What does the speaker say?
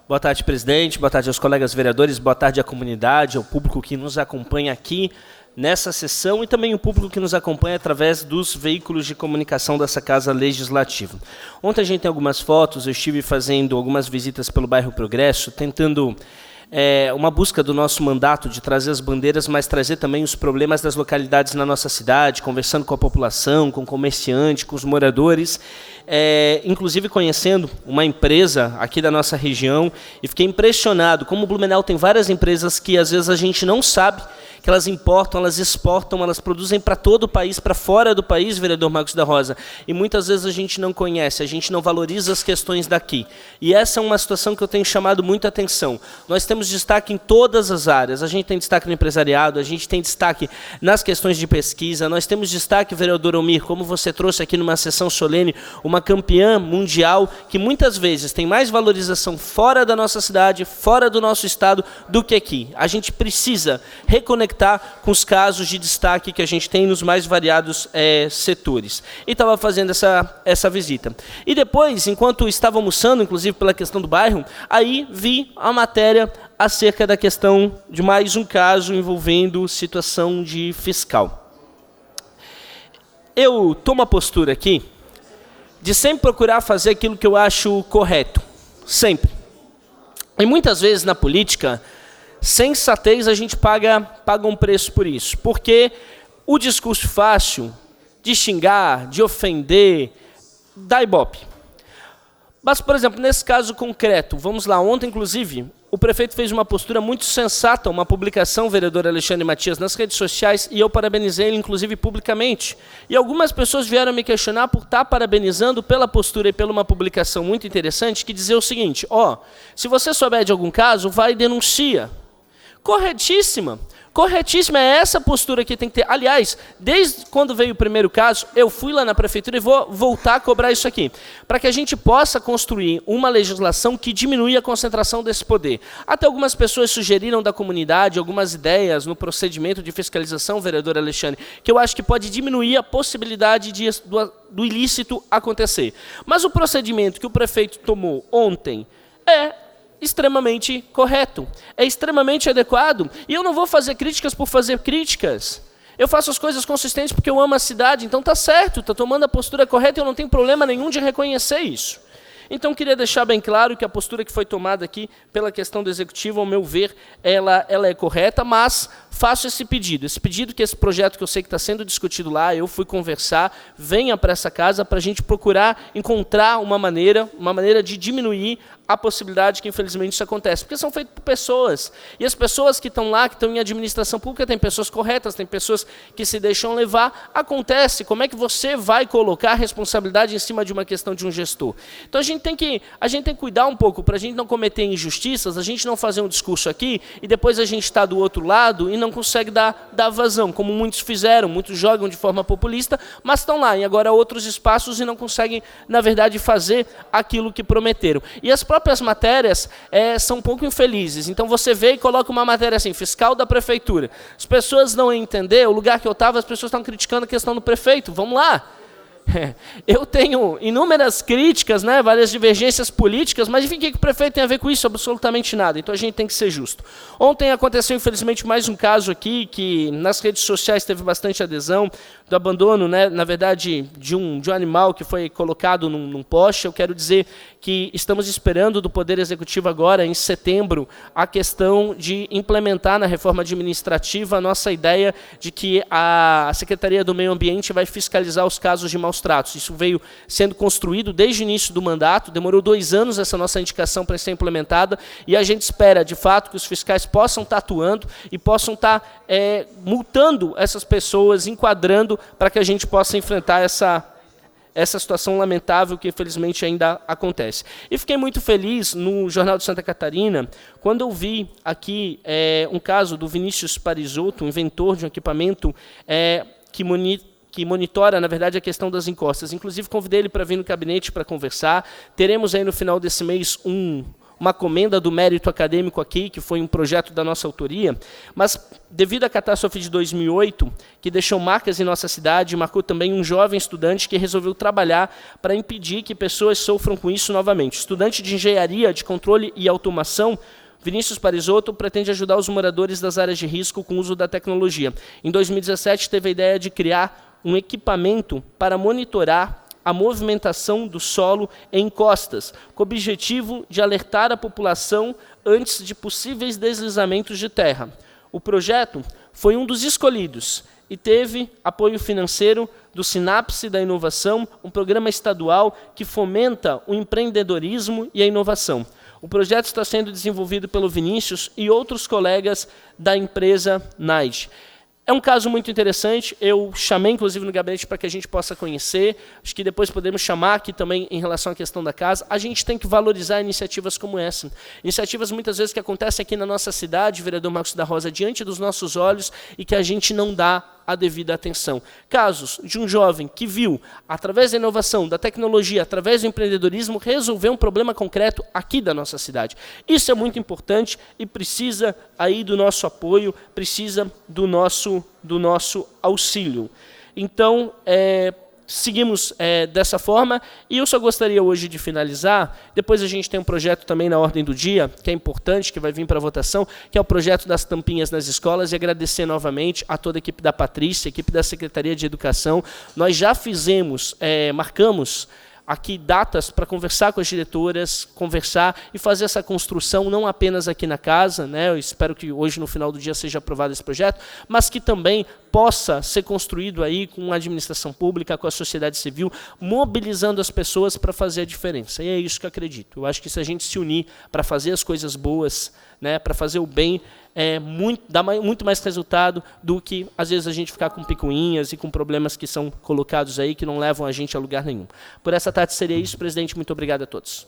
Boa tarde, presidente. Boa tarde aos colegas vereadores. Boa tarde à comunidade, ao público que nos acompanha aqui nessa sessão e também o público que nos acompanha através dos veículos de comunicação dessa Casa Legislativa. Ontem a gente tem algumas fotos, eu estive fazendo algumas visitas pelo bairro Progresso, tentando uma busca do nosso mandato de trazer as bandeiras, mas trazer também os problemas das localidades na nossa cidade, conversando com a população, com o comerciante, com os moradores, inclusive conhecendo uma empresa aqui da nossa região, e fiquei impressionado como o Blumenau tem várias empresas que às vezes a gente não sabe que elas importam, elas exportam, elas produzem para todo o país, para fora do país, vereador Marcos da Rosa, e muitas vezes a gente não conhece, a gente não valoriza as questões daqui. E essa é uma situação que eu tenho chamado muita atenção. Nós temos destaque em todas as áreas, a gente tem destaque no empresariado, a gente tem destaque nas questões de pesquisa, nós temos destaque, vereador Omir, como você trouxe aqui numa sessão solene, uma campeã mundial que muitas vezes tem mais valorização fora da nossa cidade, fora do nosso estado, do que aqui. A gente precisa reconectar com os casos de destaque que a gente tem nos mais variados setores. E estava fazendo essa visita. E depois, enquanto estava almoçando, inclusive pela questão do bairro, aí vi a matéria acerca da questão de mais um caso envolvendo situação de fiscal. Eu tomo a postura aqui de sempre procurar fazer aquilo que eu acho correto. Sempre. E muitas vezes na política, sensatez a gente paga um preço por isso, porque o discurso fácil de xingar, de ofender, dá ibope. Mas, por exemplo, nesse caso concreto, vamos lá, ontem, inclusive, o prefeito fez uma postura muito sensata, uma publicação, vereador Alexandre Matias, nas redes sociais, e eu parabenizei ele, inclusive, publicamente. E algumas pessoas vieram me questionar por estar parabenizando pela postura e pela uma publicação muito interessante, que dizia o seguinte: se você souber de algum caso, vai e denuncia. Corretíssima. Corretíssima, é essa postura que tem que ter. Aliás, desde quando veio o primeiro caso, eu fui lá na prefeitura e vou voltar a cobrar isso aqui, para que a gente possa construir uma legislação que diminua a concentração desse poder. Até algumas pessoas sugeriram da comunidade algumas ideias no procedimento de fiscalização, vereador Alexandre, que eu acho que pode diminuir a possibilidade do ilícito acontecer. Mas o procedimento que o prefeito tomou ontem é extremamente correto, é extremamente adequado, e eu não vou fazer críticas por fazer críticas. Eu faço as coisas consistentes porque eu amo a cidade, então tá certo, tá tomando a postura correta e eu não tenho problema nenhum de reconhecer isso. Então, queria deixar bem claro que a postura que foi tomada aqui pela questão do Executivo, ao meu ver, ela é correta, mas faço esse pedido que esse projeto que eu sei que está sendo discutido lá, eu fui conversar, venha para essa casa para a gente procurar encontrar uma maneira de diminuir a possibilidade que, infelizmente, isso acontece. Porque são feitos por pessoas. E as pessoas que estão lá, que estão em administração pública, tem pessoas corretas, tem pessoas que se deixam levar. Acontece. Como é que você vai colocar a responsabilidade em cima de uma questão de um gestor? Então, a gente tem que cuidar um pouco para a gente não cometer injustiças, a gente não fazer um discurso aqui e depois a gente está do outro lado e não consegue dar vazão, como muitos fizeram. Muitos jogam de forma populista, mas estão lá em agora outros espaços e não conseguem, na verdade, fazer aquilo que prometeram. E as próprias matérias são um pouco infelizes. Então você vê e coloca uma matéria assim, fiscal da prefeitura. As pessoas não entendem, o lugar que eu estava, as pessoas estão criticando a questão do prefeito. Vamos lá. Eu tenho inúmeras críticas, várias divergências políticas, mas enfim, o que o prefeito tem a ver com isso? Absolutamente nada. Então a gente tem que ser justo. Ontem aconteceu, infelizmente, mais um caso aqui, que nas redes sociais teve bastante adesão, do abandono, na verdade, de um animal que foi colocado num poste. Eu quero dizer que estamos esperando do Poder Executivo agora, em setembro, a questão de implementar na reforma administrativa a nossa ideia de que a Secretaria do Meio Ambiente vai fiscalizar os casos de maus tratos. Isso veio sendo construído desde o início do mandato, demorou 2 anos essa nossa indicação para ser implementada, e a gente espera, de fato, que os fiscais possam estar atuando e possam estar multando essas pessoas, enquadrando, para que a gente possa enfrentar essa situação lamentável que, infelizmente, ainda acontece. E fiquei muito feliz no Jornal de Santa Catarina, quando eu vi aqui um caso do Vinícius Parisotto, um inventor de um equipamento que monitora, na verdade, a questão das encostas. Inclusive, convidei ele para vir no gabinete para conversar. Teremos aí no final desse mês um uma comenda do mérito acadêmico aqui, que foi um projeto da nossa autoria, mas devido à catástrofe de 2008, que deixou marcas em nossa cidade, marcou também um jovem estudante que resolveu trabalhar para impedir que pessoas sofram com isso novamente. Estudante de engenharia, de controle e automação, Vinícius Parisotto pretende ajudar os moradores das áreas de risco com o uso da tecnologia. Em 2017, teve a ideia de criar um equipamento para monitorar a movimentação do solo em encostas, com o objetivo de alertar a população antes de possíveis deslizamentos de terra. O projeto foi um dos escolhidos e teve apoio financeiro do Sinapse da Inovação, um programa estadual que fomenta o empreendedorismo e a inovação. O projeto está sendo desenvolvido pelo Vinícius e outros colegas da empresa NIDE. É um caso muito interessante, eu chamei inclusive no gabinete para que a gente possa conhecer, acho que depois podemos chamar aqui também em relação à questão da casa. A gente tem que valorizar iniciativas como essa. Iniciativas muitas vezes que acontecem aqui na nossa cidade, vereador Marcos da Rosa, diante dos nossos olhos e que a gente não dá a devida atenção. Casos de um jovem que viu, através da inovação, da tecnologia, através do empreendedorismo, resolver um problema concreto aqui da nossa cidade. Isso é muito importante e precisa aí do nosso apoio, precisa do nosso auxílio. Então, seguimos dessa forma, e eu só gostaria hoje de finalizar, depois a gente tem um projeto também na ordem do dia, que é importante, que vai vir para votação, que é o projeto das tampinhas nas escolas, e agradecer novamente a toda a equipe da Patrícia, a equipe da Secretaria de Educação. Nós já fizemos, marcamos aqui datas para conversar com as diretoras, conversar e fazer essa construção, não apenas aqui na casa, né? Eu espero que hoje, no final do dia, seja aprovado esse projeto, mas que também possa ser construído aí com a administração pública, com a sociedade civil, mobilizando as pessoas para fazer a diferença. E é isso que eu acredito. Eu acho que se a gente se unir para fazer as coisas boas, né, para fazer o bem, dá muito mais resultado do que, às vezes, a gente ficar com picuinhas e com problemas que são colocados aí, que não levam a gente a lugar nenhum. Por essa tarde seria isso, presidente. Muito obrigado a todos.